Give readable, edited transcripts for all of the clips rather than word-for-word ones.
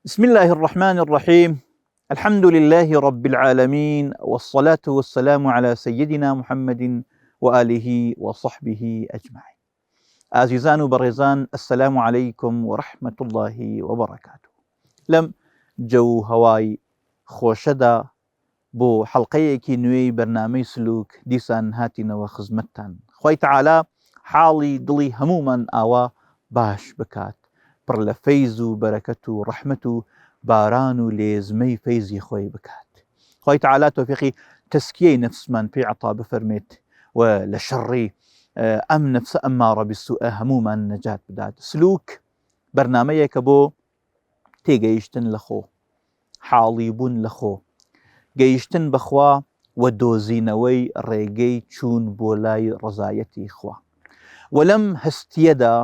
بسم الله الرحمن الرحيم. الحمد لله رب العالمين، والصلاة والسلام على سيدنا محمد وآله وصحبه أجمعين. ئازیزان و بەڕێزان، السلام عليكم ورحمة الله وبركاته. لەم جەو هەوای خۆشەدا بۆ حەڵقەیەکی نوێی بەرنامەی سلووک دیسان هاتینەوە خزمەتتان. خوای تەعالا حاڵی دڵی هەموومان ئاوا باش بکات، پڕ لە فەیز و بەرەکەت و ڕەحمەت و باران و لێزمەی فەیزی خۆی بکات. خوای تەعالا تۆفیقی تەسکیەی نەفسمان پێی عەتا بفەرمێت و لە شەڕی ئەم نەفسە ئەممارە بیسوئە هەموومان نەجات بدات. سلووک بەرنامەیەکە بۆ تێگەیشتن لە خۆ، حاڵی بوون لە خۆ، گەیشتن بەخوا و دۆزینەوەی ڕێگەی چوون بۆ لای ڕزایەتی خوا. و لەم هەستیەدا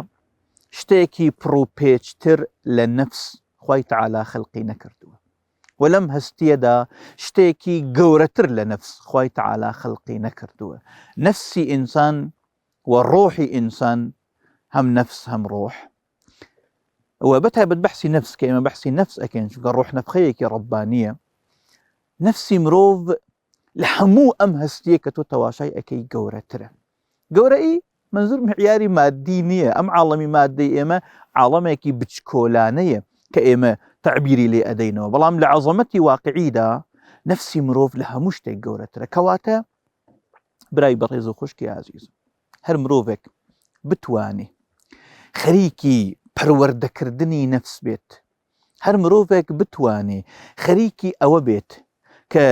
شتێکی پڕوپێچتر لە نەفس خوای تەعالا خەڵقی نەکردووە، و لەم هەستیەدا شتێکی گەورەتر لە نەفس خوای تەعالا خەڵقی نەکردووە. نەفسی ئینسان و ڕۆحی ئینسان هەم نەفس هەم ڕۆح، و بەتایبەت بەحسی نەفس کە ئێمە بەحسی نەفس ئەکەین، چونکە ڕۆح نەفخەیەکی ڕەبانیە. نەفسی مرۆڤ لە هەموو ئەم هەستیە کە تۆ تەواشای ئەەکەی گەورەترە. گەورەئی منزور معیاری مادی نییە. ئەم عاڵەمی مادەی ئێمە عاڵەمێکی بچکۆلانەیە کە ئێمە تعبیری لێ ئەدەینەوە، بەڵام لە عەزەمەتی واقعیدا نەفسی مرۆڤ لە هەموو شتێک گەورەترە. کەواتە برای بەڕێز و خوشکی عەزیز، هەر مرۆڤێک بتوانێ خەریکی پەروەردەکردنی نەفس بێت، هەر مرۆڤێک بتوانێ خەریکی ئەوە بێت کە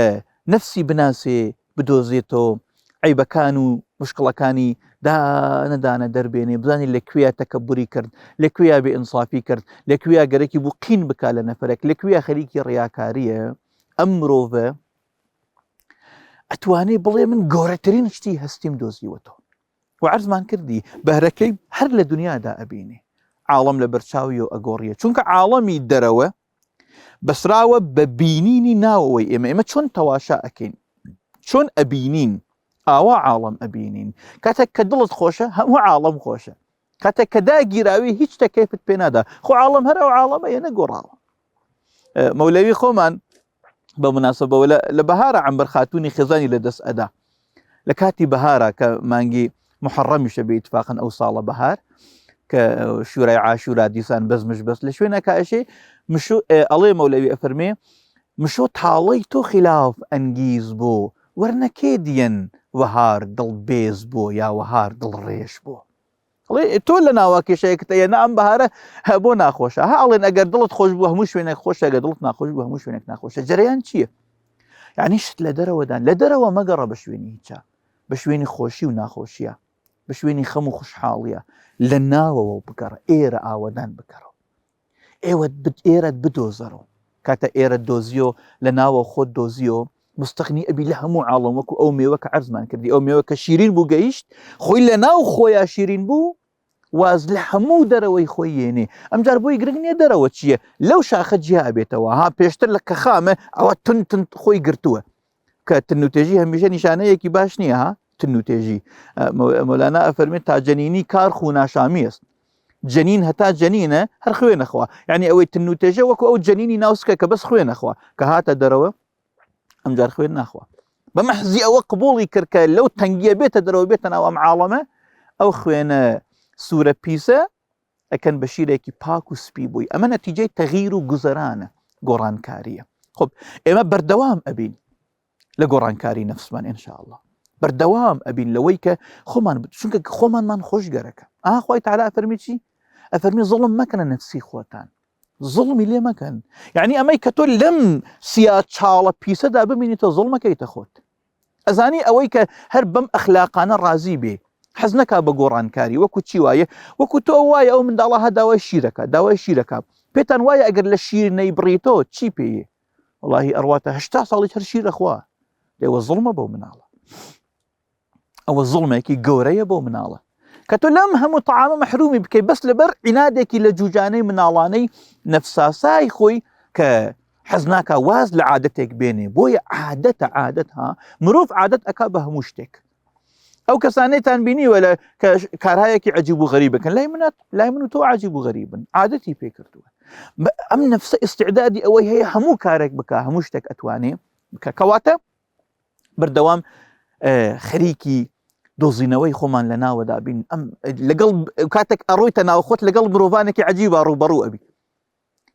نەفسی بناسێ، بدۆزێتەوە، عیبەکان و مشکڵەکانی دانەدانە دەربێنێ، بزانێ لەکوێیە تەکەبوری کرد، لەکوێیە بێئینسافی کرد، لەکوێیە گەرەکی بوو قین بکا لە نەفرێک، لەکوێیە خەریکی ڕیاکاریە. ئەم مرۆڤە ئەتوانێ بڵێ من گەورەترین شتی هەستیم دۆزیوەتەوە. و عەرزمان کردی بەهرەکەی هەر لە دنیادا ئەبینێ، عاڵەم لە بەرچاوی و ئەگۆڕیە، چونکە عاڵەمی دەرەوە بەسراوە بە بینینی ناوەوەی ئێمە چۆن تەواشا ئەکەین، چۆن ئەبینین، ئاوا عاڵەم ئەبینین. کاتێک کە دڵت خۆشە هەموو عاڵەم خۆشە، کاتێک کە داگیراوی هیچ شتێک کەیفت پێ نادا، خۆ عاڵەم هەر ئەو عاڵەمەیە نەگۆڕاوە. مەولەوی خۆمان بە مناسبەوە لە بەهارە عەمبەر خاتوونی خێزانی لەدەست ئەدا، لە کاتی بەهارە کە مانگی محەڕەمیشە بە ئیتفاقن ئەو ساڵە بەهار، کە شوورای عاشورا دیسان بەزمش بەس لە شوێنەکە ئەشێ ئەڵێ مەولەوی ئەفەرمێ مشۆ تاڵەی تۆ خلاف ئەنگیز بۆ، وەرنەکێ دیەن وەهار دڵ بێز بۆ یا وەهار دڵ ڕێش بۆ. تۆ لە ناوا کێشەیەکتە یە ئەم بەهارە بۆ ناخۆشە، ئەڵێن ئەگەر دڵت خۆش بوو هەموو شوێنێک خۆشە، ئەگەر دڵت ناخۆش بوو هەموو شوێنێک ناخۆشە. جەرەیان چییە؟ یعنی شت لە دەرەوەدان، لە دەرەوە مەگەڕە بە شوێنی هیچە، بە شوێنی خۆشی و ناخۆشیە، بە شوێنی خەم و خوشحاڵیە، لە ناوەوە بگەڕە، ئێرە ئاوەدان بکەڕەوە، ئێرەت بدۆزەڕەوە. کاتە ئێرە دۆزیۆ لە ناوە خۆت دۆزیۆ، مستەغنی ئەبی لە هەموو عاڵەم، وەکو ئەو میوە کە عەرزمان کردی، ئەو میوە کە شیرین بوو گەیشت، خۆی لە ناو خۆیان شیرین بوو، واز لە هەموو دەرەوەی خۆی یێنێ. ئەمجار بۆی گرنگ نییە دەرەوە چییە، لەو شاخە جیا ئەبێتەوە. پێشتر لە کە خامە ئەوە تن خۆی گرتووە، کە تنوتێژی هەمیشە نیشانەیەکی باش نییە. تنوتێژی مەولانا ئەفەرمێت تا جەنینی کار خوناشامی است، جەنین هەتا جەنینە هەر خوێ نەخوا، یعنی ئەوەی تنوتێژە وەکو ئەو جەنینی ناوسکە کە بەس خوێ نەخوا، کە هاتە دەرەوە ئەمجار خوێن ناخوا. بە مەحزی ئەوە قبوڵی کرد کە لەو تەنگیە بێتە دەرەوە، بێتە ناو ئەم عاڵەمە، ئەو خوێنە سوورە پیسە ئەکەن بە شیرێکی پاک و سپی بووی. ئەمە نەتیجەی تەغیر و گوزەرانە، گۆڕانکاریە. خب ئێمە بەردەوام ئەبین لە گۆڕانکاری نەفسمان ئینشاءالله، بەردەوام ئەبین لەوەی کە خۆمان، چونکە خۆمانمان خۆشگەرەکە. خوای تەعالا ئەفەرمی چی؟ ئەفەرمی زوڵم مەکەنە نەفسی خۆتان، زوڵمی لێ مەکەن. یعنی ئەمەی کە تۆ لەم سیا چاڵە پیسەدا ببینیتەوە زوڵ مەکەیتە خۆت. ئەزانی ئەوەی کە هەر بەم ئەخلاقانە ڕازی بێ، حەز نەکا بە گۆڕانکاری، وەکو چی وایە، وەکو تۆ وایە ئەو منداڵە هە داوای شیرەکە، پێتان وایە ئەگەر لە شیر نەیبڕیتەوە چی پێیە؟ وەڵاهی ئەڕواتە 80 ساڵی هەر شیرە خوا. ئێوە زوڵمە بەو مناڵە، ئەوە زوڵمێکی گەورەیە بۆ مناڵە، کە تۆ لەم هەموو تەعامە مەحرومی بکەی بەس لەبەر عینادێکی لە جوجانەی مناڵانەی نەفساسای خۆی کە حەز ناکا واز لە عادەتێک بێنێ. بۆیە عادەت مرۆڤ عادەت ئەکا بە هەموو شتێک. ئەو کەسانەیتان بینی وە کارهایەکی عجیب و غەریبەکەن لای من و تۆ عجیب و غەریبن عادەتی پێ کردووە ئەم نەفسە ئیستعدادی ئەوەی هەیە هەموو کارێک بکە هەموو شتێک ئەتوانێ بکە کەواتە بەردەوام خەریکی دۆزینەوەی خۆمان لە ناوەدا بین ئەم لەگەڵ کاتێک ئەڕۆیتە ناوخۆت لەگەڵ مرۆڤانێکی عجیبە ڕوبەڕوو ئەبی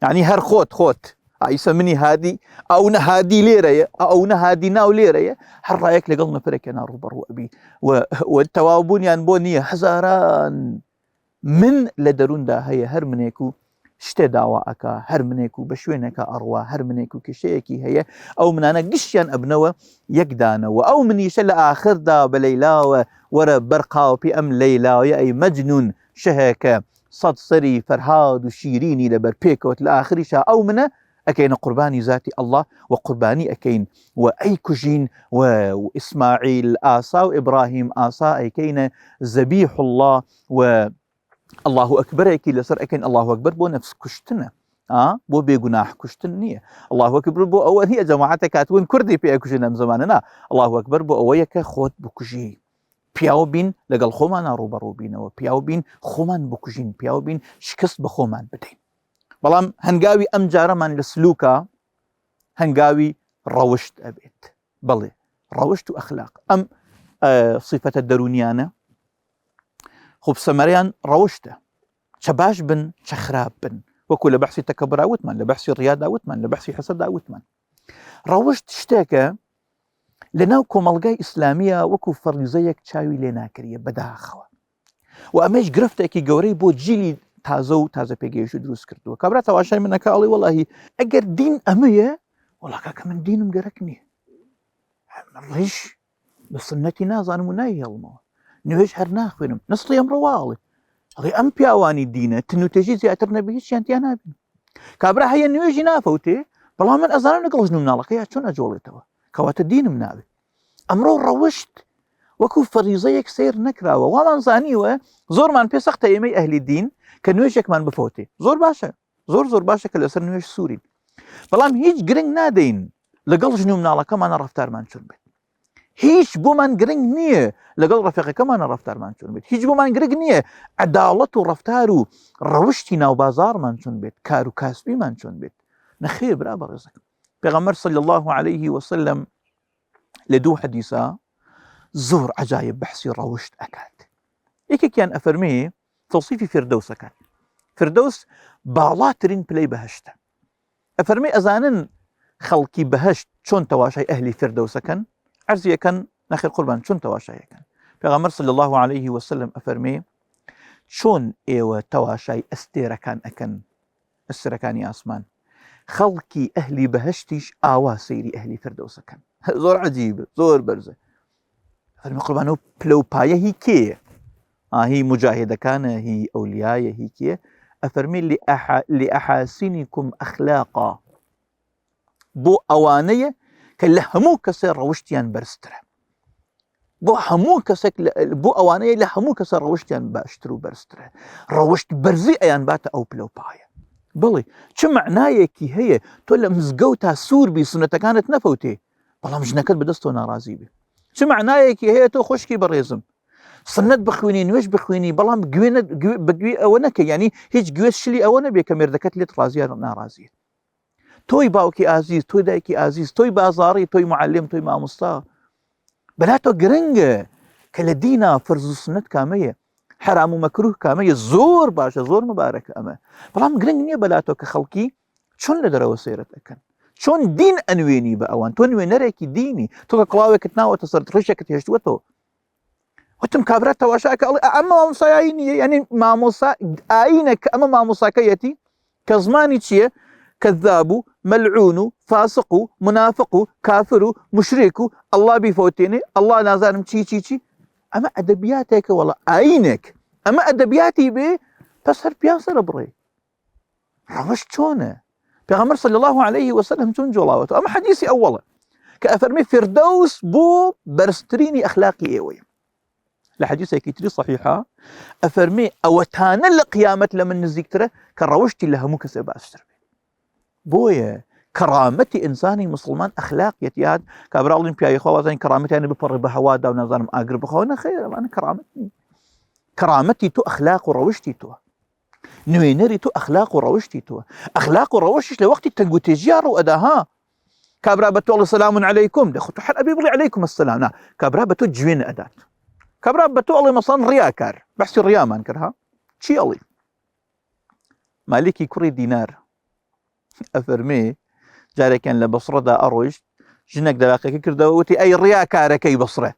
یعنی هەر خۆت ئایسە منی هادی ئەو نەهادی لێرەیە ئەو نەهادی ناو لێرەیە هەر ڕایەک لەگەڵ نەفرێکە ناڕوبەڕوو ئەبی و تەواوبوونیان بۆ نییە هەزاران من لە دەرووندا هەیە هەر منێک و شتێ داوا ئەکا هەر منێک و بە شوێنێکە ئەڕوا هەر منێک و کشەیەکی هەیە ئەو منانە گشتیان ئەبنەوە یەکدانەوە ئەو منیشە لە ئاخردا بە لەیلاوە وەرە بەرقاوپی ئەم لەیلاوە ئەی مەجنون شەهێکە سەد سەری فەرهاد و شیرینی لەبەر پێکەوت لە ئاخریشا ئەو منە ئەکەینە قوربانی ذاتی ئەڵڵا و قوربانی ئەکەین و ئەی کوژین و ئیسماعیل ئاسا و ئیبراهیم ئاسا ئەیکەینە زەبیح الله و الله ئەکبەرێکی لەسەر ئەکەین الله ئەکبەر بۆ نەفس کوشتنە بۆ بێگوناح کوشتن نییە الله ئەکبەر بۆ ئەوە نییە جەماعەتێک هاتوون کوردی پێ ئەکوژن ئەم زمانە نا الله ئەکبەر بۆ ئەوەیە کە خۆت بکوژی پیاو بین لەگەڵ خۆمان ڕوبەڕوو بینەوە پیاو بین خۆمان بکوژین پیاو بین شکست بە خۆمان بدەین بەڵام هەنگاوی ئەم جارەمان لە سلووکە هەنگاوی ڕەوشت ئەبێت بەڵێ ڕەوشت و ئەخلاق ئەم صیفەتە دەرونیانە خۆب سەمەرەیان ڕەوشتە چە باش بن چە خراپ بن وەکو لە بەحسی تەکەببر وتمان لە بەحسی ڕیادا وتمان لە بەحسی حەسەدا وتمان ڕەوشت شتێکە لە ناو کۆمەڵگای ئیسلامیە وەکو فەریزەیەک چاوی لێ ناکرێ بەداخەوە و ئەمەش گرفتێکی گەورەی بۆ جیلی تازە و تازە پێگەیشت دروست کردووە کابرا تەواشای منەکە ئەڵێ وەڵاهی ئەگەر دین ئەمەیە وەڵا کە من دینم گەرەک نییە ڕیش بە سنەتی نازانم و نایهێڵمەوە نوێژ هەر ناخوێنم نسڵی ئەمڕۆواڵێ ئەڵێ ئەم پیاوانی دینە تنوتێژی زیاتر نەبی هیچیان تیان نابین کابرا هەیە نوێژی نافەوتێ بەڵام من ئەزانم لەگەڵ ژن و مناڵەکەی چۆن ئەجۆڵێتەوە کەواتە دینم ناوێ ئەمڕۆ ڕەوشت وەکو فەریزەیەک سیر نەکراوە وامان زانیوە زۆرمان پێ سەختە ئێمەی ئەهلی دین کە نوێژێکمان بفەوتێ زۆر باشە زۆر باشە کە لەسەر نوێژ سوورین بەڵام هیچ گرنگ نادەین لەگەڵ ژن و مناڵەکەمانە ڕەفتارمان چۆن بێت هیچ بۆمان گرنگ نییە لەگەڵ ڕەفیقەکەمانە ڕەفتارمان چۆن بێت هیچ بۆمان گرنگ نییە عەداڵەت و ڕەفتار و ڕەوشتی ناوبازارمان چۆن بێت کار و کاسبیمان چۆن بێت نەخێر برا بەڕێزەکەم پێغەمبەر صلی الله عليه وسلم لە دوو حەدیسە زۆر عەجایب بەحسی ڕەوشت ئەکات یەکێکیان ئەفەرمێ تەوسیفی فردەوسەکان فردەوس باڵاترین پلەی بەهەشتە ئەفەرمێ ئەزانن خەڵکی بەهەشت چۆن تەواشای ئەهلی فردەوسەکەن عەرزیەکەن نەخێر قوربان چۆن تەواشایەکەن پێغەمبەر صلی الله عليه وسلم ئەفەرمێ چۆن ئێوە تەواشای ئەستێرەکان ئەکەن ئەستێرەکانی ئاسمان خەڵکی ئەهلی بەهەشتیش ئاوا سەیری ئەهلی فردەوسەکەن زۆر عەجیبە زۆر بەرزە فەرمی قوربان ئەو پلە و پایە هی کێیە هی مجاهدەکانە هی ئەولیایە هی کێ ئەفەرمی لئەحاسینیکم ئەخلاقا بۆ ئەوانەیە کە لە هەموو کەسێ ڕەوشتیان بەرزترە بۆ هەموو کەسێک بۆ ئەوانەیە لە هەموو کەسە ڕەوشتیان باشتر و بەرزترە ڕەوشت بەرزی ئەیان باتە ئەو پلە و پایە بڵێ چ معنایەکی هەیە تۆ لە مزگەوتا سووربی سونەتەکانت نەفەوتێ بەڵام ژنەکەت بەدەستەوە ناڕازی بێ چ معنایەکی هەیە تۆ خۆشکی بەڕێزم سنت بخوێنی نوێژ بخوێنی بەڵام بەگوێ ئەوە نەکە ینی هیچ گوێت شلی ئەوە نەبێ کە مێردەکەت لێت ڕازیان ناڕازیت تۆی باوکی ئازیز تۆی دایکی ئازیز تۆی بازاڕی تۆی معلم تۆی مامۆستا بەلاتۆ گرنگە کە لە دینە فەرز و سنت کامەیە حرام و مەکروه کامەیە زۆر باشە زۆر مبارەکە ئەمە بەڵام گرنگ نییە بەلاتۆ کە خەڵکی چۆن لە دەرەوە سەیرەت ئەکەن چۆن دین ئەنوێنی بە ئەوان تۆ نوێنەرێکی دینی تۆ کە کڵاوێکت ناوەتە سەر ڕێژێکت هێشتووەتەوە وتم کابرا تەواشاکە ئەڵێ ئەمە مامۆسایی نییە یعنی مامۆسا ئاینە کە ئەمە مامۆساکەیەتی کە زمانی چییە كذاب ملعون فاسق منافق كافر مشرك الله بيفوتيني الله نازانم چی اما ادبياتك والله عينك اما ادبياتي بي بس هر بياسر بري روش چونه پیغمبر صلى الله عليه وسلم چون جولاوته اما حديثي اوله كافرمي فردوس بو برستريني اخلاقي ايوي لحديث كتري صحيحه افرمي اوتانا لقيامه لمن نزيكتره كروشتي لها مكسب باستر بۆیە كرامتي إنساني مسلمان أخلاقيتي هاد كابرالين بيا إخوة وزين كرامتي أنا بفر بهوادا ونظرم أقرب أخوانا خير أنا كرامتي تو أخلاق وروشتي تو نوينري تو أخلاق وروشتي تو أخلاق وروشش لوقت تنقو تجيار وأداها كابرا بتو الله سلام عليكم دخلتو حد أبي بلي عليكم السلام نا كابرا بتو جوين أدات كابرا بتو الله مصان رياكار بحسي الريا ما انكرها شي الله مالكي كوري دينار أفرمي جاري كان لبصرة دا أروج جنك دلاقي كردوتي أي رياكاركي بصرة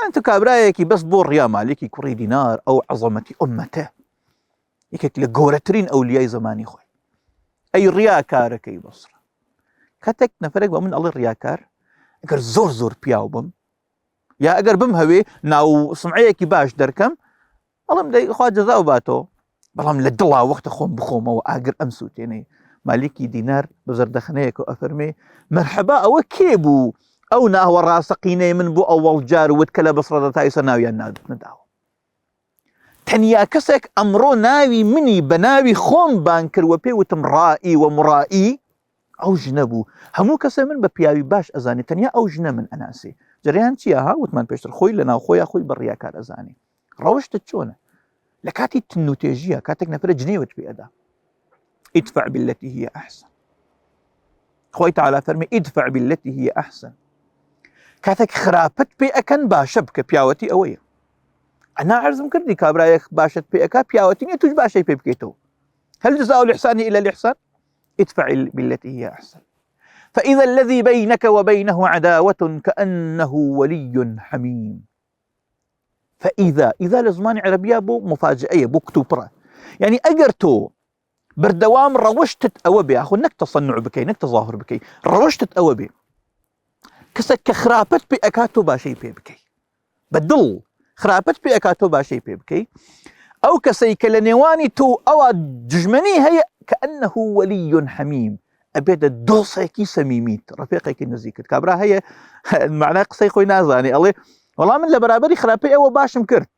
أنت كابرايكي بس بور ريا مالكي كوري دينار أو عظمة أمته يكك لقورترين أولياء زماني خوي أي رياكاركي بصرة كاتك نفرق بمن الله رياكار اگر زور بياو بم يا اگر بم هوي ناو سمعيكي باش دركم الله مدي خوا جزاو باتو بلام لدلا وقت خوم بخوم او اگر امسوت يعني مالكي دينار بزردخنيك وافرمي مرحبا او كيبو او ناهو راسقيني من بو اول جار وتكلا بصرة تايسا ناوي الناد نداو تنيا كسك امرو ناوي مني بناوي خوم بانكر وبي وتمرائي ومرائي او جنبو همو كسي من ببياوي باش ازاني تنيا او جنب من اناسي جريان تياها وتمان بيشتر خوي لنا خويا خوي بالرياكار ازاني روشت تشونه لكاتي التنوتيجية كاتك نفر جنيوت بأدا ادفع بالتي هي أحسن خوي تعالى فرمي ادفع بالتي هي أحسن كاتك خرابت بأكن باشبك بياوتي أوي أنا عرزم كردي كابرايك باشت بأكا بياوتي نتوج باشي بيبكيتو هل جزاء الإحسان إلا الإحسان ادفع بالتي هي أحسن فإذا الذي بينك وبينه عداوة كأنه ولي حميم فإذا لزمان عربية بو مفاجئية بو كتوبرة يعني أجرتو بردوام روشتت أوبي أخو نك تصنع بكي نك تظاهر بكي روشتت أوبي كسك خرابت بأكاتو باشي بكي بدل خرابت بأكاتو باشي بكي أو كسيك لنواني تو أو ججمني هي كأنه ولي حميم أبدا دوسيكي سميميت رفيقك النزيكت كابرا هي معناه قصي خوي نازاني الله والله من لبرابري خرابي أو باشم كرت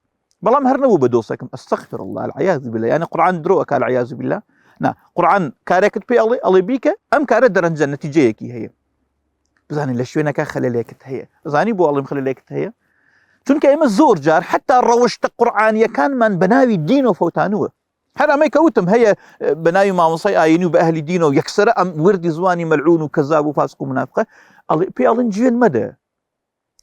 بلا مهرنو بدوسكم استغفر الله العياذ بالله يعني قرآن دروك العياذ بالله نا قرآن كاركت بي الله بيك أم كارت درنجة نتيجيكي هي بزاني لشوينك خلاليكت هي بزاني بو الله مخلاليكت هي چونك ايما الزور جار حتى روشت القرآن كان من بناوي دينو فوتانوه هذا ما يكوتم هي بناوي ما مصي آينو بأهل دينو يكسر أم وردي زواني ملعون وكذاب وفاسق ومنافقة الله بي الله نجين مدى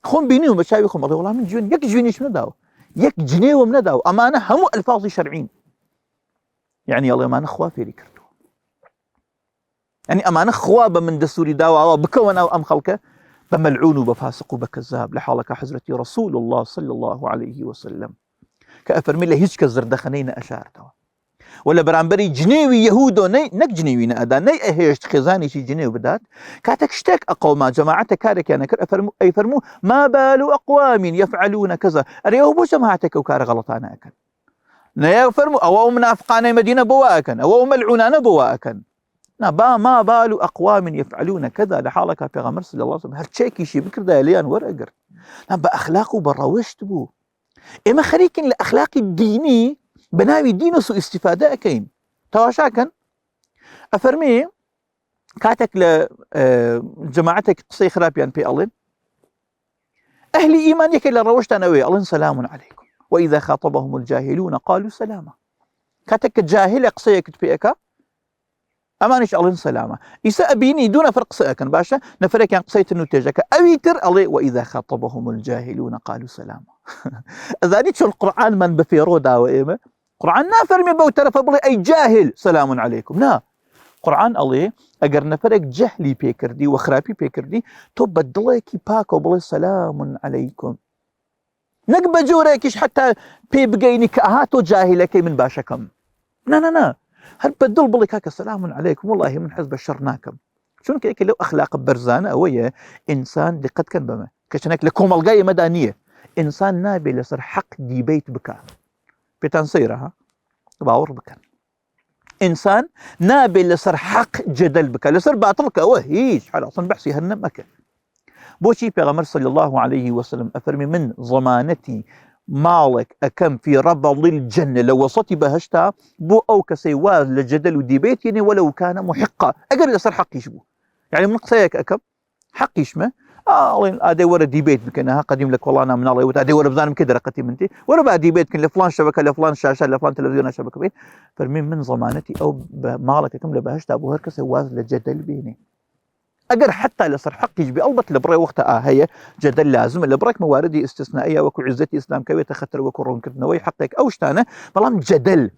خون بينيهم بشايخهم الله والله من جوين يك جوينيش منداو يك جنيه ومنداو أمانة همو ألفاظ شرعين يعني الله أمانة خوافي ريكرتو يعني أمانة خوابة من دستوري داوا بكون أو أم خلقه بملعون وبفاسق وبكذاب لحالك حزرتي رسول الله صلى الله عليه وسلم كأفرمي له هيج كزردخنين أشارتوا ولا برانبري جنيوي يهودو نك جنيوي نأدا ني اهيشت خزاني شي جنيو بدات كاتك اشتاك اقوما جماعتك كارك يعني اي فرمو ما بال اقوام يفعلون كذا اريو بو جماعتك وكار غلطانا اكن نيا فرمو او منافقان مدينه بواكن او ملعونان بواكن ما بال اقوام يفعلون كذا لحالك في غمر صلى الله عليه وسلم هرتشيكي شي بكر داليان ورقر باخلاقه بروشت بو اما خليكن الاخلاق الديني بناوي دينو سو استفادة أكين تواشاكن أفرمي كاتك لجماعتك قصي خرابيان بي الله أهل إيمان يكي لروشت أنوي الله سلام عليكم وإذا خاطبهم الجاهلون قالوا سلاما كاتك جاهل قصيك بي أكا أمانش الله سلامة إسا أبيني دون فرق سأكن باشا نفرك عن قصيت النتيجة أويتر الله وإذا خاطبهم الجاهلون قالوا سلاما أذاني شو القرآن من بفيرو داوة إيمة قرآن نافرمي بوتر فبلي أي جاهل سلام عليكم نا قرآن الله أجر نفرك جهلي بيكردي وخرابي بيكردي تو بدليكي باكو بلي سلام عليكم نقبة جوريكيش حتى بيبقيني كأهاتو جاهلكي من باشكم نا هل بدل بلي كاك سلام عليكم والله من حزب بشرناكم شنو كيك لو أخلاق برزانة أوية إنسان دقت كان بما كشنك لكم الجاية مدانية إنسان نابي لصر حق دي بيت بكا بتنصيرها باور بكا إنسان نابي لصر حق جدل بكا لصر باطلك وهيش حال أصلا بحسي هنمك بوشي بيغمر صلى الله عليه وسلم أفرمي من ضمانتي مالك أكم في ربض الجنة لو وصتي بهشتها بو أو كسيواز لجدل وديبيت يعني ولو كان محقا أقل لصر حق يشبو يعني من قصيك أكم حقيش ما ادي ورا ديبيت بكنها قديم لك والله انا من الله ادي ورا بزانم كده رقتي منتي ورا بعد ديبيت كن لفلان شبكه لفلان شاشه لفلان تلفزيون شبكه بين فرمين من ضمانتي او مالك كم لبهشت ابو هركس واز لجدل بيني اقر حتى لصر حقي بألبط لبري وقتها هي جدل لازم لبرك مواردي استثنائيه وكو عزتي اسلام كوي تختر وكو رون كدنوي حقك اوش تانا بلام جدل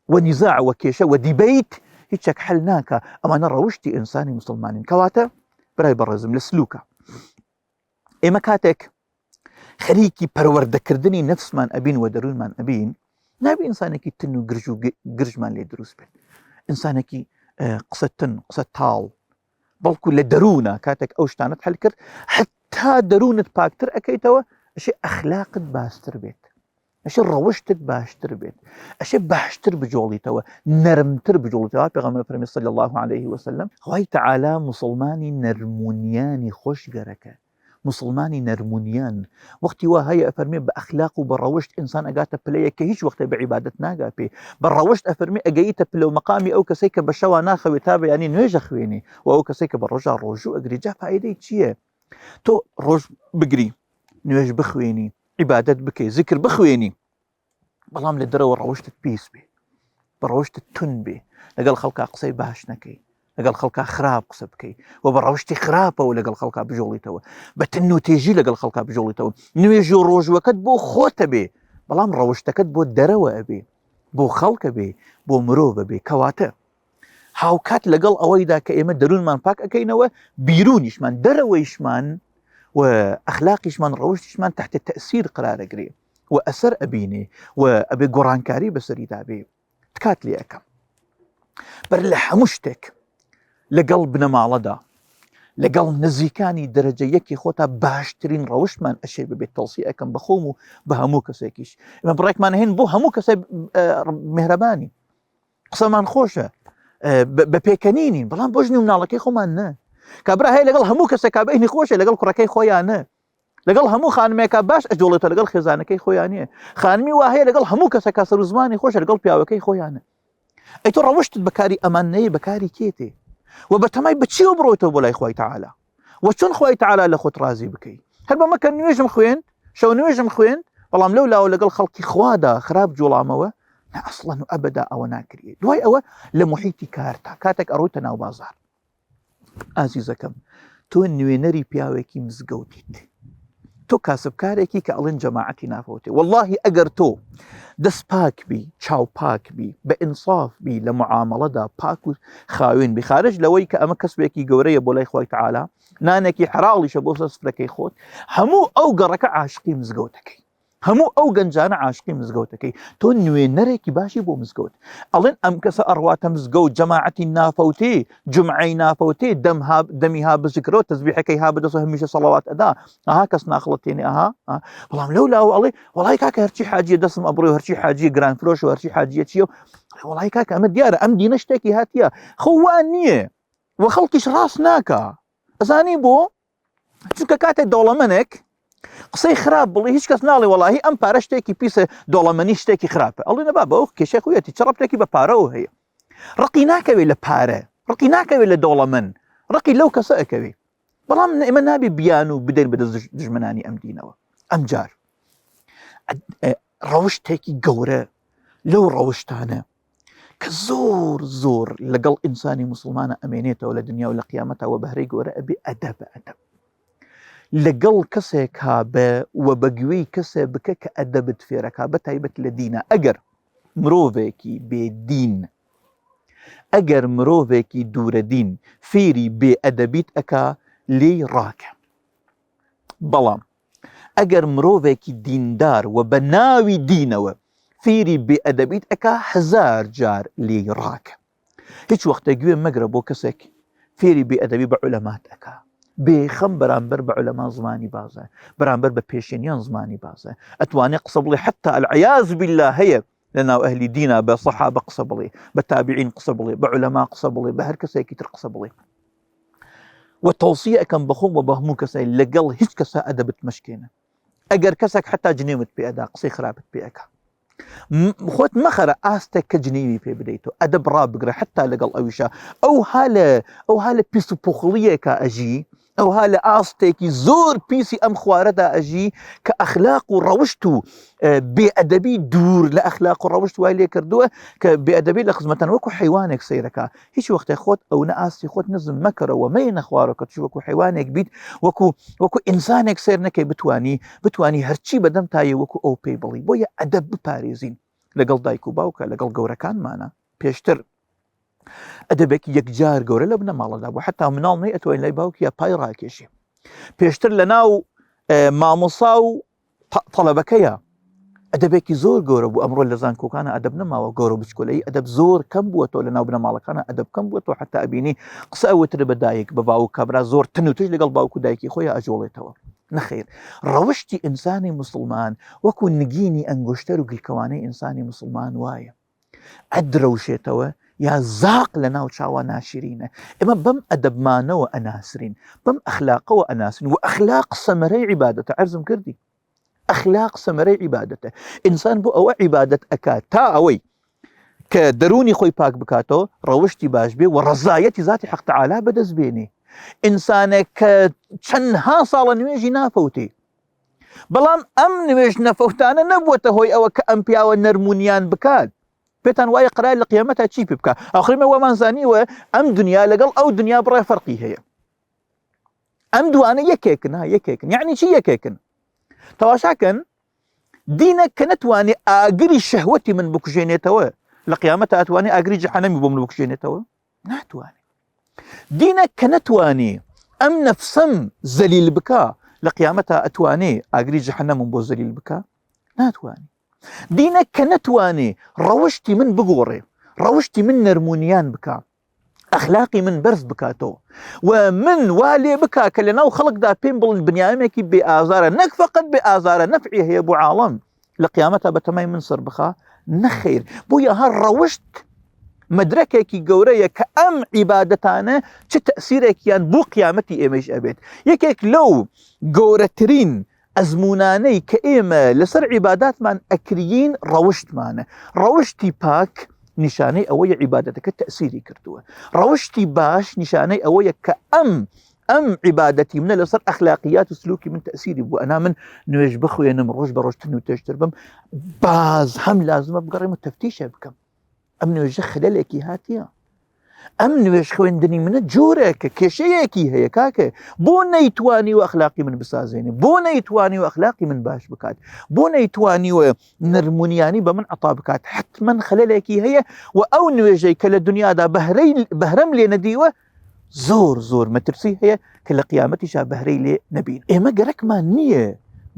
ونزاع وكيشه وديبيت هيك حلناك اما انا روشتي انساني مسلمانين كواتا براي برزم لسلوكا ئێمە کاتێک خەریکی پەروەردەکردنی نەفسمان ئەبین و دەروونمان ئەبین نابێ ئینسانێکی تن و گرژ و گرژمان لێ دروست بێت ئینسانێکی قسە تن قسە تاڵ بەڵکو لە دەروونە کاتێک ئەو شتانت هەل کرد حتا دەروونت پاکتر ئەەکەیتەوە ئەشێ ئەخلاقت باشتر بێت ئەشێ ڕەوشتت باشتر بێت ئەشێ باشتر بجۆڵیتەوە نەرمتر بجۆڵیتەوە پێغەمبەر فەرمی صلی الله عليه وسلم خوای تەعالا موسڵمانی نەرمونیانی خۆشگەرەکە مسلمانی نەرمونیان وەختی وا هەیە ئەفەرمێ بە ئەخلاق و بە ڕەوشت ئینسان ئەگاتە پلەیە کە هیچ وەختە بە عیبادەت ناگا پێ بە ڕەوشت ئەفەرمێ ئەگەیتە پلە و مەقامی ئەو کەسەی کە بە شەوا ناخەوێت تا بەیانی نوێژە خوێنی و ئەو کەسەی کە بە ڕۆژا ڕۆژوو ئەگری جا فایدەی چییە تۆ ڕۆژ بگری نوێژ بخوێنی عیبادەت بکەی ذکر بخوێنی بەڵام لە دەرەوە ڕەوشتت پیس بێ بە ڕەوشتت تون بێ لەگەڵ خەڵکا قسەی باش نەکەی لەگەڵ خەڵکا خراپ قسە بکەی و بە ڕەوشتی خراپەوە لەگەڵ خەڵکا بژۆڵیتەوە بە تن و تێژی لەگەڵ خەڵکا بژۆڵیتەوە نوێژ و ڕۆژوەکەت بۆ خۆتە بێ بەڵام ڕەوشتەکەت بۆ دەرەوە ئەبێ بۆ خەڵکە بێ بۆ مرۆڤە بێ کەواتە هاوکات لەگەڵ ئەوەیدا کە ئێمە دەروونمان پاک ئەەکەینەوە بیرونیشمان دەرەوەیشمان و ئەخلاقیشمان ڕەوشتیشمان تحت تەئسیر قرارەگرێ و ئەسەر ئەبینێ و ئەبێ گۆڕانکاری بەسەریدا بێ تکات لێ ئەەکەم بەر لە هەموو شتێک لەگەڵ بنەماڵەدا لەگەڵ نزیکانی دەرەجە یەکی خۆتا باشترین ڕەوشتمان ئەشێ ببێت تەڵسی ئەەکەم بە خۆم و بە هەموو کەسێکیش ئێمە بڕێکمان هێن بۆ هەموو کەسێک میهرەبانی قسەمان خۆشە بە پێکەنینین بەڵام بۆ ژنی و مناڵەکەی خۆمان نە کابرا هەیە لەگەڵ هەموو کەسێکا بەینی خۆشە لەگەڵ کوڕەکەی خۆیان نە لەگەڵ هەموو خانمێکا باش ئەجۆڵێتە لەگەڵ خێزانەکەی خۆیان نییە خانمی وا هەیە لەگەڵ هەموو کەسێکا سەر و زمانی خۆشە لەگەڵ پیاوەکەی خۆیانە ئەی تۆ ڕەوشتت بەکاری ئەمان نەیە بەکاری کێتێ و بەتەمای بچیەوە بڕۆیتەوە بۆ لای خوای تەعالا و چۆن خوای تەعالا لە خۆت ڕازی بکەی هەر بەمە کە نوێژم خوێند شەو نوێژم خوێند بەڵام لەولاوە لەگەڵ خەڵکی خوادا خراپ جوڵامەوە نا ئەسڵەن و ئەبەدا ئەوە ناکرێت دوای ئەوە لە محیتی کارتا کاتێک ئەڕۆیتە ناو بازار ئازیزەکەم تۆ نوێنەری پیاوێکی مزگەوتیت تۆ کاسبکارێکی کە ئەڵێن جەماعەتی نافەوتێ واللهی ئەگەر تۆ دەست پاک بی چاو پاک بی بە ئینساف بی لە معامەڵەدا پاک و خاوێن بی خارج لەوەی کە ئەمە کەسبێکی گەورەیە بۆ لای خوای تەعالا نانێکی حەڵاڵیشە بۆ سەفرەکەی خۆت هەموو ئەو گەڕەکە عاشقی مزگەوتەکەی هەموو ئەو گەنجانە عاشقی مزگەوتەکەی تۆ نوێنەرێکی باشی بۆ مزگەوت ئەڵێن ئەم کەسە ئەڕواتە مزگەوت جەماعەتی نافەوتێ جمعەی نافەوتێ دەمی ها بزیکرەوە تەسبیحەکەی ها بدەسەوە هەمیشە سەڵاوات ئەدا ئەها کەس ناخڵەتێنێ ئەها بەڵام لەولاوە ئەڵێ وەڵای کاکە هەرچی حاجیە دەستم ئەبڕێ و هەرچی حاجیە گرانفرۆش و هەرچی حاجیە چییە وەڵای کاکە ئەمە دیارە ئەم دینە شتێکی هاتیە خۆ وان نییە و خەڵکیش ڕاست ناکە ئەزانی بۆ چونکە کاتێک دەوڵەمەنێک قسەی خراپ بڵێ هیچ کەس ناڵێ وەڵاهی ئەم پارە شتێکی پیسە دۆڵەمەنی شتێکی خراپە ئەڵێ نەبا بەوە کێشەی خۆیەتی چ ڕەبتێکی بە پارەوە هەیە ڕقی ناکەوێت لە پارە ڕقی ناکەوێت لە دۆڵەمەن ڕقی لەو کەسە ئەکەوێ بەڵام ئێمە نابێ بیان و بدەین بەدەست دژمنانی ئەم دینەوە ئەم جار ڕەوشتێکی گەورە لەو ڕەوشتانە کە زۆر زۆر لەگەڵ ئینسانی موسڵمانە ئەمێنێتەوە لە دنیا و لە قیامەتەوە بەهرەی گەورە ئەبێ ئەدەب ئەدەب لەگەڵ کەسێک هابە و بەگوێی کەسێ بکە کە ئەدەبت فێرەکا بە تایبەت لە دینە ئەگەر مرۆڤێکی بێدین ئەگەر مرۆڤێکی دوورە دین فێری بێئەدەبیت ئەکا لێی ڕاکە بەڵام ئەگەر مرۆڤێکی دیندار و بە ناوی دینەوە فێری بێئەدەبیت ئەکا هەزار جار لێی ڕاکە هیچ وەختە گوێ مەگرە بۆ کەسێک فێری بێئەدەبی بە عولەمات ئەکا بێخەم بەرامبەر بە عولەما زمانی بازە بەرامبەر بە پێشێنیان زمانی بازە ئەتوانێ قسە بڵێ حتا العیاذ بالله هەیە لەناو ئەهلی دینە بە سەحابە قسە بڵێ بە تابعین قسە بڵێ بە عولەما قسە بڵێ بە هەر کەسێکی تر قسە بڵێ و تەوسیە ئەەکەم بەخۆم و بە هەموو کەسای لەگەڵ هیچ کەسە ئەدەبت مەشکێنە ئەگەر کەسێک حتا جنێوت پێ ئەدا قسەی خراپت پێ ئەکا خۆت مەخەرە ئاستێک کە جنێوی پێ بدەیتەوە ئەدەب ڕابگرە حتا لەگەڵ ئەویشە ئەو هالە پیس و پوخڵیەکە ئەژی ئەو هالە ئاستێکی زۆر پیسی ئەم خوارەدا ئەژی کە ئەخلاق و ڕەوشت و بێئەدەبی دوور لە ئەخلاق و ڕەوشت وای لێ کردووە کە بێئەدەبی لە خزمەتەن وەکو حیوانێک سەیرەکە هیچ وەختێ خۆت ئەو نە ئاستی خۆت نزم مەکەرەوە مەیە نەخوارەکە توش وەکو حیوانێک بیت وەکو ئینسانێک سیر نەکەی بتوانی هەرچی بەدەم تایە وەکو ئەو پێی بڵی بۆیە ئەدەب بپارێزین لەگەڵ دایک و باوکە لەگەڵ گەورەکانمانە پێشتر ئەدەبێکی یەکجار گەورە لە بنە ماڵەدا بوو حتا مناڵ نەی ئەتوانین لای باوکیە پای ڕاکێشی پێشتر لە ناو مامۆسا و تەڵەبەکەیە ئەدەبێکی زۆر گەورە بوو ئەمڕۆ لە زانکۆکانە ئەدەب نەماوە گەورە بچکۆلەی ئەدەب زۆر کەم بووەتەوە لە ناو بنە ماڵەکانە ئەدەب کەم بووەتەوە حتا ئەبینی قسە ئەوتر بە دایک بە باوک کابرا زۆر تن و توش لەگەڵ باوک و دایکی خۆی ئەجۆڵێتەوە نەخێر ڕەوشتی ئینسانی مسلمان وەکو نگینی ئەنگشتەر و گلکەوانەی ئینسانی مسلمان وایە ئەدرەوشێتەوە یا زاق لە ناو چاوە ناشرینە ئێمە بەم ئەدەبمانەوە ئەناسرین بەم ئەخلاقەوە ئەناسرین و ئەخلاق سەمەرەی عیبادەتە عەرزم کردی ئەخلاق سەمەرەی عیبادەتە ئینسان بۆ ئەوە عیبادەت ئەکات تا ئەوەی کە دەرونی خۆی پاک بکاتەوە ڕەوشتی باش بێ و ڕەزایەتی ذاتی حەق تەعالا بەدەست بێنێ ئینسانێک کە چەندها ساڵە نوێژی نافەوتێ بەڵام ئەم نوێژ نەفەوتانە نەبووەتە هۆی ئەوە کە ئەم پیاوە نەرمونیان بکات پێتان وایە قرار لە قیامەتە چی پێ بکە ئاخریمە وەمان زانیوە ئەم دنیا لەگەڵ ئەو دنیا بڕێ فەرقی هەیە ئەم دوانە یەکێکن یعنی چی یەکێکن تەواشاکەن دینە کە نەتوانێ ئاگری شەهوەتی من بکوژێنێتەوە لە قیامەتە ئەتوانێ ئاگری جەحەنەمی بۆ من بکوژێنێتەوە ناتوانێ دینە کە نەتوانێ ئەم نەفسەم زەلیل بکە لە قیامەتە ئەتوانێ ئاگری جەحەنەمم بۆ زەلیل بکە ناتوانێ دینە کە نەتوانێ ڕەوشتی من بگۆڕێ ڕەوشتی من نەرمونیان بکە ئەخلاقی من بەرز بکاتەوە و من وا لێ بکا کە لە ناو خەڵکدا پێم بڵن بنیامێکی بێ ئازارە نەک فەقەت بێ ئازارە نەفعی هەیە بۆ عاڵەم لە قیامەتە بەتەمای من سەر بخا نەخێر بۆیە هەر ڕەوشت مدرکێکی گەورەیە کە ئەم عیبادەتانە چ تەسیرێکیان بۆ قیامەتی ئێمەش ئەبێت یەکێک لەو گەورەترین ئەزمونانەی کە ئێمە لەسەر عیباداتمان ئەکرین ڕەوشتمانە ڕەوشتی پاک نیشانەی ئەوەیە عیبادەتەکە تەسیری کردووە ڕەوشتی باش نیشانەی ئەوەیە کە ئەم عیبادەتی منە لەسەر ئەخلاقیات و سلوکی من تەسیری بوو ئەنا من نوێژ بخوێنم ڕۆژ بە ڕۆژتر و تێشتر بم باز هەم لازمە بگەڕێم و تەفتیشە بکەم ئەم نوێژە خلەلێکی هاتیە ئەم نوێژ خوێندنی منە جۆرێکە کێشەیەکی هەیە کاکە بۆ نەیتوانی و ئەخلاقی من بسازێنێ بۆ نەیتوانی و ئەخلاقی من باش بکات بۆ نەیتوانی و نەرمونیانی بە من عطا بکات حتمما خلەلێکی هەیە و ئەو نوێژەی کە لە دنیادا بەهرەم لێ نەدیوە زۆر مەترسی هەیە کە لە قیامەتیشا بەهرەی لێ نەبین ئێمە گەرەکمان نییە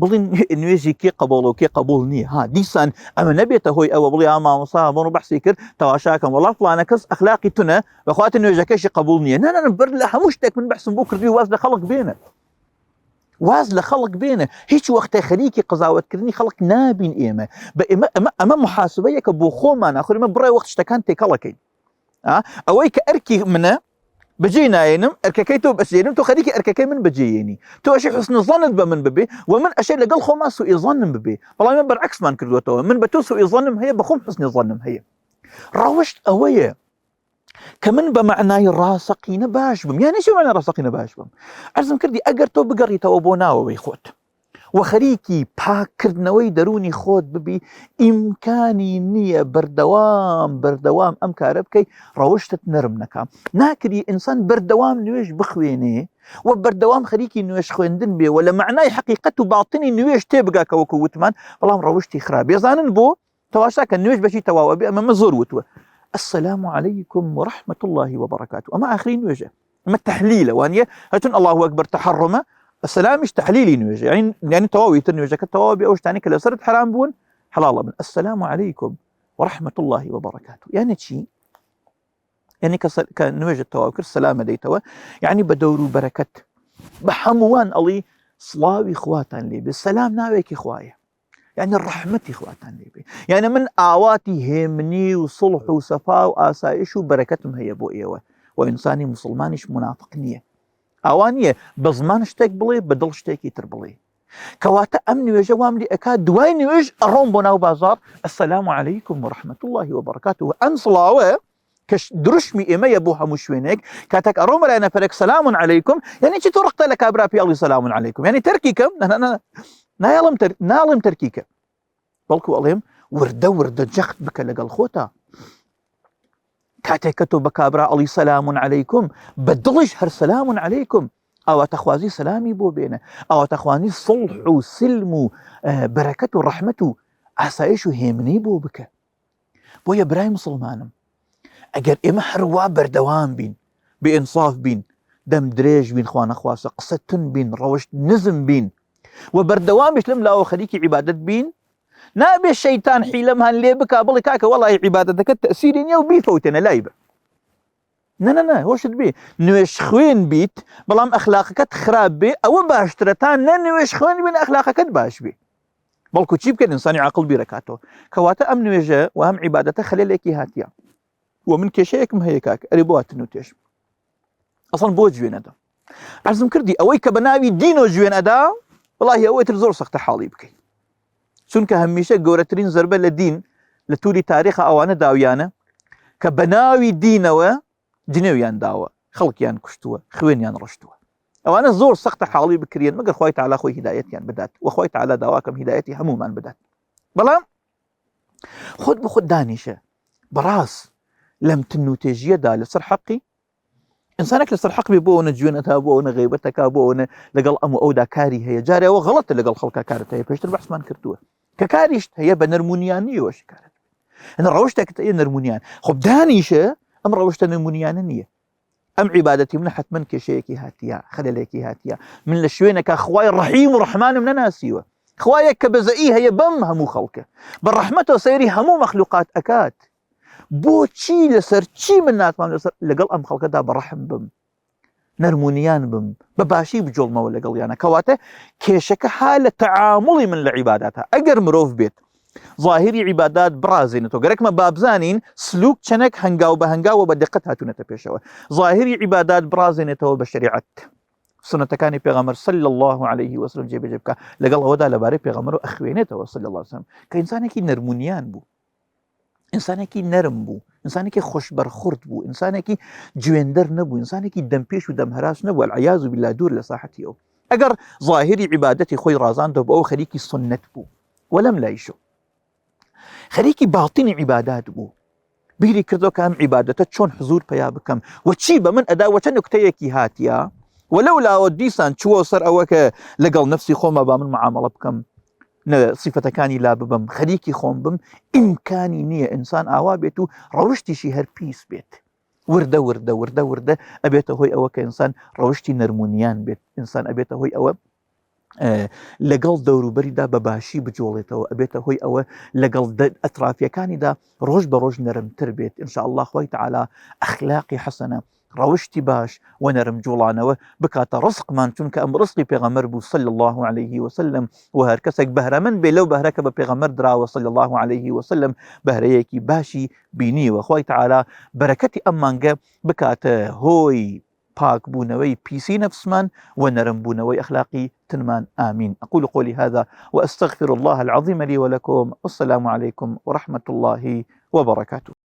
بڵین نوێژی کێ قبول و کێ قبول نییە ها دیسان ئەمە نەبێتە هۆی ئەوە بڵێ مامۆستا بۆ بەحسی کرد تەواشاکەم وەڵا فڵانە کەس ئەخلاقی تونە بەخواتە نوێژەکەشی قبول نییە نانە بەر لە هەموو شتێک من بەحسم بۆ کردی واز لە خەڵک بێنە هیچ وەختە خەریکی قزاوەتکردنی خەڵک نابین ئێمە بە ئەمە محاسبەیەکە بۆ خۆمان ئەخۆمە بڕێ وەخت شتەکان تێکەڵەکەین ئەوەی کە ئەرکی منە بەجێ نایێنم ئەرکەکەی تۆ بەسێنم تۆ خەریکی ئەرکەکەی من بەجێێنی تۆ ئەشی حسن ظنت بە من ببێ و من ئەشێ لەگەڵ خۆما سوئی ظنم ببێ بەڵام من بەرعکسمان کردوێتەوە من بە تۆ سوئی ظنم هەیە بە خۆم حسن ظنم هەیە ڕەوشت ئەوەیە کە من بە معنای ڕاستەقینە باش بم یانی چی معنای ڕاستەقینە باش بم عەرزم کردی ئەگەر تۆ بگەڕیتەوە بۆ ناوەوەی خۆت و خەریکی پاککردنەوەی دەرونی خۆت ببی ئیمکانی نییە بەردەوام ئەم کارە بکەی ڕەوشتت نەرم نەکام ناکری ئینسان بەردەوام نوێژ بخوێنێ و بەردەوام خەریکی نوێژ خوێندن بێ و لە معنای حقیقەت و باڵتنی نوێژ تێبگاکە وەکو وتمان بەڵام ڕەوشتی خراپ بێزانن بۆ تەواشاکە نوێژ بەشی تەواوە بێ ئەمە زۆر وتووە السلام عليكم ورحمة الله وبركاته أما آخرين نوێژە ئەمە تەحلیلە وانە هەتون الله أكبر تحرمە السلامش تحليلي نوێژە يعني تەواوی تر نوێژەکە تەواو بێ ئەو شتانی کە لەسەرت حرام بوون حلاڵە بن السلام عليكم ورحمة الله وبركاته يعني چی يعني کە نوێژت تەواو کرد سەلامە دەیتەوە يعني بە دەور و بەرەکەت بە هەمووان ئەڵی سڵاوی خواتان لێبێ سەلام ناوێکی خوایە يعني ڕەحمەتی خواتان لێبێ يعني من ئاواتی هێمنی و سڵح و سەفا و ئاسایش و بەرەکەتم هەیە بۆ ئێوە و ئینسانی مسلمانیش منافق نییە ئەوان نییە بە زمان شتێک بڵێ بە دڵ شتێکی تر بڵێ كواتا أمني وجوام لي أكاد دويني ويش الروم بناو بازار السلام عليكم ورحمة الله وبركاته أنصلاوه كش درشمي إما يبوها مشوينك كاتك أروم لنا فرق سلام عليكم يعني شي ترقت لك أبرا في الله سلام عليكم يعني تركيكم نالم تركيك بلكو أليم ورده جخت بك لقل خوتا كاتكتو بكابرا الله سلام عليكم بدلش هر سلام عليكم أو تخوازي سلامي بو بينا أو تخواني صلح وسلم بركة ورحمة عسايش هيمني بو بك بو يا برايم سلمانم اگر ئێمە هەروە بەردەوام بین بإنصاف بین دەم درێژ بین خوانە خواسە قسەتن بین ڕەوشت نزم بین و بەردەوامیش لەم لاوە خەریکی عیبادەت بین نابێ شەیتان حیلەمان لێ بکا بڵێ کاکە وەڵی عیبادەتەکەت تەئسیری نییە و بیفەوتێنە لای بە نە هۆشت بێ نوێش خوێن بیت بەڵام ئەخلاقەکەت خراپ بێ ئەوە باشترە تا نە نوێش خوێن بین ئەخلاقەکەت باش بێ بەڵکو چی بکەن ئینسانی عاقڵ بیرەکاتەوە کەواتە ئەم نوێژە و ئەم عیبادەتە خەلێلێکی هاتیە ومن كيشيكم هيكاك أريبوات نوتيش أصلا بو جوين أدا عزم كردي أويك بناوي دينو جوين أدا والله أوي ترزور سخت حالي بكي سنك هميشة قورترين زربة لدين لتولي تاريخ أوانا داويانا كبناوي دينو جنويان داوا خلق يان كشتوا خوين يان رشتوا أوانا زور سخت حالي بكريان مقر خوي تعالى خوي هدايتي بدات وخوي تعالى دواكم هدايتي همومان بدات بلا خد بخد دانيشة براس لم تنوتيجية دا لسر حقي إنسانك لسر حقي بونا جوينتها بونا غيبتك بونا لقل أمو أو دا كاري هي جاري وغلط لقل خلقها كارتها بيشتر بحث ما نكرتوها ككاريشت هي بنرمونيانية وش كارت أنا روشتك هي نرمونيان خب دانيشة أم روشت نرمونيانية أم عبادتي من حتمن كشيكي هاتيا خلاليكي هاتيا من لشوينك أخواي الرحيم ورحمن من ناسيوه خوايك بزئي هي بم همو خلقه بالرحمة سيري همو مخلوقات أكاد بۆ چی لەسەر چی من ناتوانم لەسەر لەگەڵ ئەم خەڵکەدا بەڕەحم بم نەرمونیان بم بەباشی بجۆڵمەوە لەگەڵیانە کەواتە کێشەکە ها لە تەعامڵی من لە عیباداتە ئەگەر مرۆڤ بێت ظاهری عیبادات برازێنێتەوە گەرەکمە بابزانین سلوک چەنێک هەنگاو بە هەنگاوە بە دقت هاتوونەتە پێشەوە ظاهری عیبادات برازێنێتەوە بە شریعەت سنتەکانی پێغەمبەر صلی الله عليه وسلم جێبەجێ بکە لەگەڵ ئەوەدا لەبارەی پێغەمبەر و ئەخوێنێتەوە صلی الله عليه وسلم کە ئینسانێکی نەرمونیان بوو ئینسانێکی نەرم بوو ئینسانێکی خۆشبەرخورد بوو ئینسانێکی جوێندەر نەبوو ئینسانێکی دەمپێش و دەمهەراس نەبوو العیاذ بالله دوور لە ساحەتی ئەو ئەگەر ظاهری عیبادەتی خۆی ڕازاندەوە بە ئەو خەریکی سنت بوو وەلەم لایشۆ خەریکی باڵتینی عیبادات بوو بیری کردەوە کە ئەم عیبادەتە چۆن حزور پەیا بکەم و چی بە من ئەدا وە چەند نوکتەیەکی هاتیە وەلەولاوە دیسان چووە سەر ئەوە کە لەگەڵ نەفسی خۆمە با من معامەڵە بکەم صفتەکانی لا ببم خەریکی خۆم بم ئیمکانی نییە ئینسان ئاوا بێت و ڕەوشتیشی هەر پیس بێت وردە ئەبێتە هۆی ئەوە کە ئینسان ڕەوشتی نەرمونیان بێت ئینسان ئەبێتە هۆی ئەوە لەگەڵ دەوروبەریدا بەباشی بجۆڵێتەوە ئەبێتە هۆی ئەوە لەگەڵ ئەترافیەکانیدا ڕۆژ بە ڕۆژ نەرمتر بێت ئینشاء الله خوای تعالی ئەخلاقی حەسەنە ڕەوشتی باش و نەرم جوڵانەوە بکاتە ڕزقمان چونکە ئەم ڕزقی پێغەمبەر بوو صلی الله عليه وسلم و هەر کەسێک بەهرەمەند بێ لەو بەهرەکە بە پێغەمبەر دراوە صلی الله عليه وسلم بەهرەیەکی باشی بینیوە خوای تعالی بەرەکەتی ئەم مانگە بکاتە هۆی پاک بوونەوەی پیسی نەفسمان و نەرم بوونەوەی ئەخلاقی تنمان آمين أقول قولي هذا وأستغفر الله العظيم لي ولكم والسلام عليكم ورحمة الله وبركاته